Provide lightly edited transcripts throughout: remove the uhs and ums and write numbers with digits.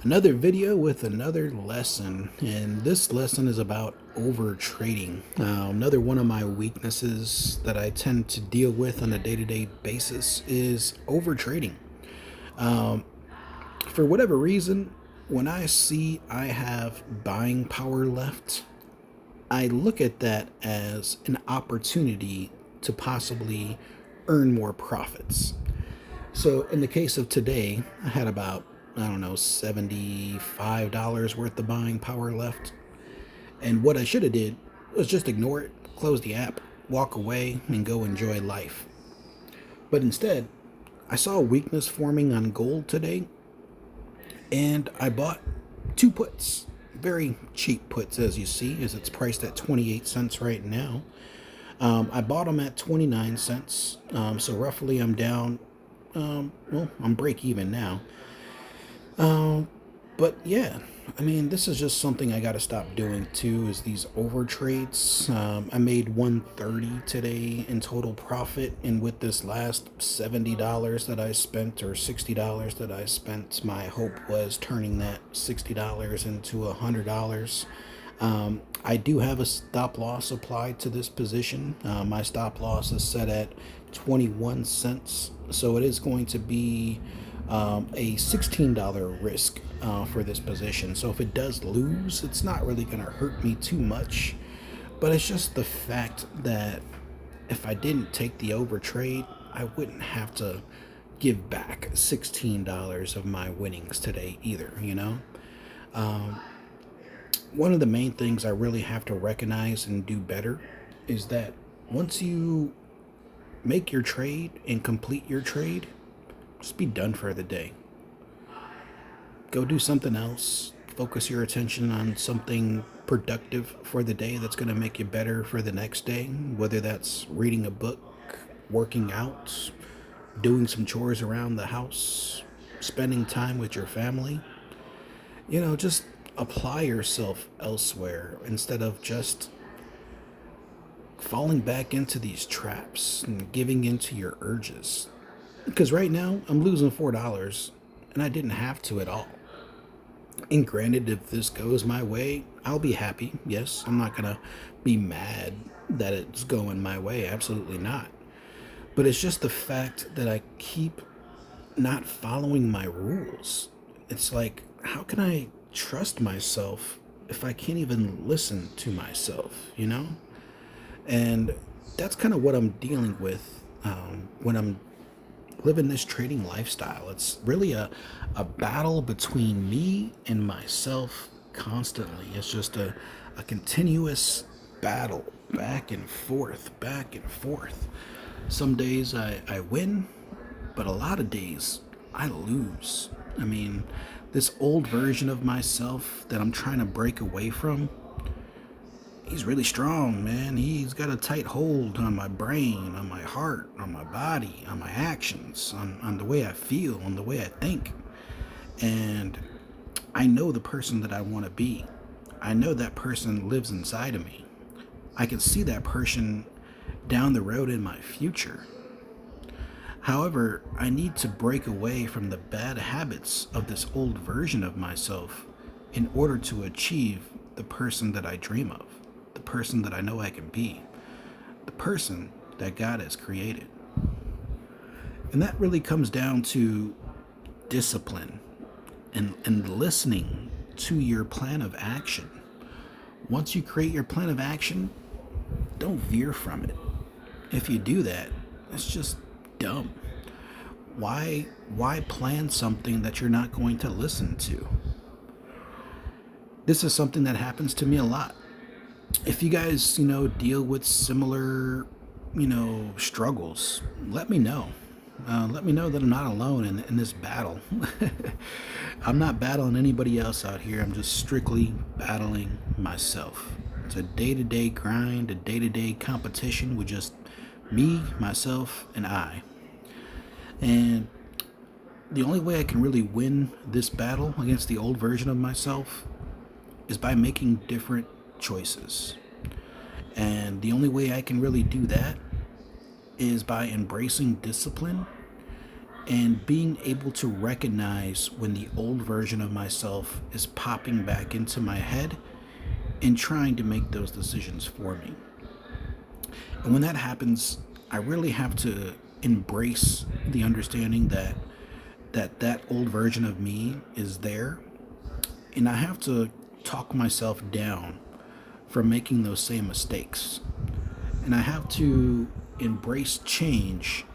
Another video with another lesson, and this lesson is about overtrading. Another one of my weaknesses that I tend to deal with on a day-to-day basis is overtrading. For whatever reason, when I see I have buying power left, I look at that as an opportunity to possibly earn more profits. So in the case of today, I had about, I don't know, $75 worth of buying power left. And what I should have did was just ignore it, close the app, walk away, and go enjoy life. But instead, I saw a weakness forming on gold today, and I bought two puts. Very cheap puts, as you see, as it's priced at 28 cents right now. I bought them at 29 cents, so roughly I'm down. I'm break even now. But yeah, I mean, this is just something I got to stop doing too. Is these over trades? I made 130 today in total profit, and with this last $70 that I spent or $60 that I spent, my hope was turning that $60 into $100. I do have a stop loss applied to this position. My stop loss is set at 21 cents, so it is going to be a $16 risk for this position. So if it does lose, it's not really going to hurt me too much. But it's just the fact that if I didn't take the overtrade, I wouldn't have to give back $16 of my winnings today either, you know? One of the main things I really have to recognize and do better is that once you make your trade and complete your trade, just be done for the day. Go do something else. Focus your attention on something productive for the day that's going to make you better for the next day, whether that's reading a book, working out, doing some chores around the house, spending time with your family. Just apply yourself elsewhere instead of just falling back into these traps and giving into your urges. Because right now, I'm losing $4, and I didn't have to at all. And granted, if this goes my way, I'll be happy. Yes, I'm not going to be mad that it's going my way. Absolutely not. But it's just the fact that I keep not following my rules. It's like, how can I trust myself if I can't even listen to myself, you know? And that's kind of what I'm dealing with when I'm living this trading lifestyle. It's really a battle between me and myself constantly. It's just a continuous battle, back and forth, back and forth. Some days I win, but a lot of days I lose. I mean, this old version of myself that I'm trying to break away from, he's really strong, man. He's got a tight hold on my brain, on my heart, on my body, on my actions, on the way I feel, on the way I think. And I know the person that I want to be. I know that person lives inside of me. I can see that person down the road in my future. However, I need to break away from the bad habits of this old version of myself in order to achieve the person that I dream of, the person that I know I can be, the person that God has created. And that really comes down to discipline and listening to your plan of action. Once you create your plan of action, don't veer from it. If you do that, it's just dumb. Why plan something that you're not going to listen to? This is something that happens to me a lot. If you guys, deal with similar, struggles, let me know. Let me know that I'm not alone in this battle. I'm not battling anybody else out here. I'm just strictly battling myself. It's a day-to-day grind, a day-to-day competition with just me, myself, and I. And the only way I can really win this battle against the old version of myself is by making different choices. And the only way I can really do that is by embracing discipline and being able to recognize when the old version of myself is popping back into my head and trying to make those decisions for me. And when that happens, I really have to embrace the understanding that old version of me is there, and I have to talk myself down from making those same mistakes. And I have to embrace change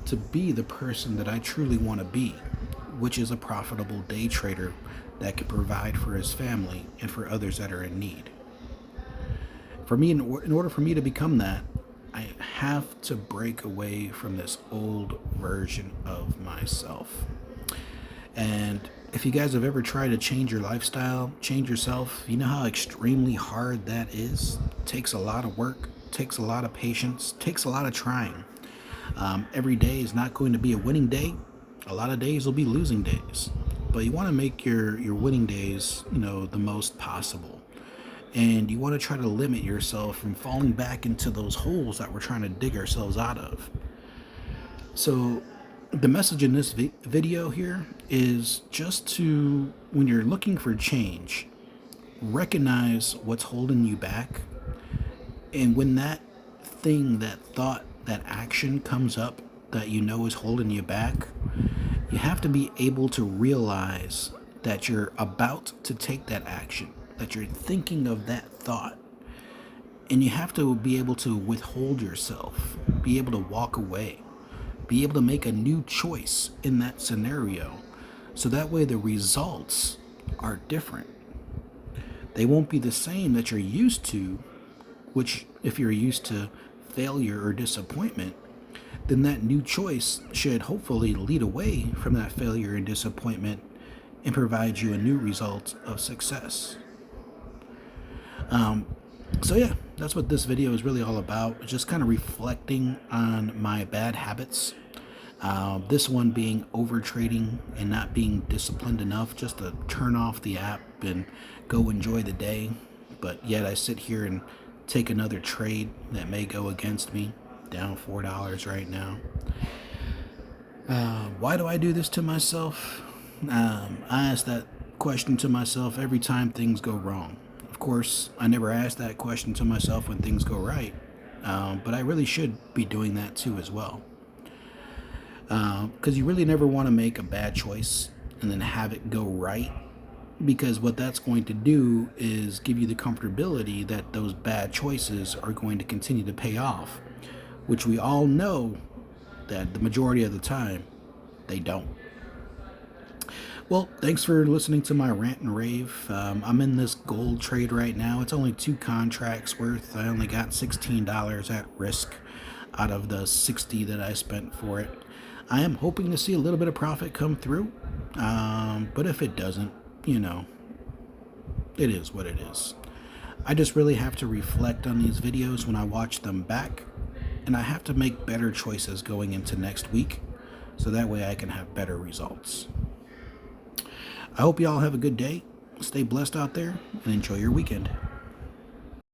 to be the person that I truly want to be, which is a profitable day trader that can provide for his family and for others that are in need. For me, in order for me to become that, I have to break away from this old version of myself. And if you guys have ever tried to change your lifestyle, change yourself, you know how extremely hard that is. It takes a lot of work, takes a lot of patience, takes a lot of trying. Every day is not going to be a winning day. A lot of days will be losing days. But you want to make your winning days, the most possible. And you want to try to limit yourself from falling back into those holes that we're trying to dig ourselves out of. So the message in this video here is just to, when you're looking for change, recognize what's holding you back. And when that thing, that thought, that action comes up that you know is holding you back, you have to be able to realize that you're about to take that action, that you're thinking of that thought. And you have to be able to withhold yourself, be able to walk away, be able to make a new choice in that scenario. So that way the results are different. They won't be the same that you're used to, which if you're used to failure or disappointment, then that new choice should hopefully lead away from that failure and disappointment and provide you a new result of success. So yeah, that's what this video is really all about. Just kind of reflecting on my bad habits. This one being overtrading and not being disciplined enough just to turn off the app and go enjoy the day. But yet I sit here and take another trade that may go against me, down $4 right now. Why do I do this to myself? I ask that question to myself every time things go wrong. Of course, I never ask that question to myself when things go right, but I really should be doing that too as well. Because you really never want to make a bad choice and then have it go right, because what that's going to do is give you the comfortability that those bad choices are going to continue to pay off, which we all know that the majority of the time they don't. Well, thanks for listening to my rant and rave. I'm in this gold trade right now. It's only 2 contracts worth. I only got $16 at risk out of the $60 that I spent for it. I am hoping to see a little bit of profit come through, but if it doesn't, it is what it is. I just really have to reflect on these videos when I watch them back, and I have to make better choices going into next week, so that way I can have better results. I hope you all have a good day, stay blessed out there, and enjoy your weekend.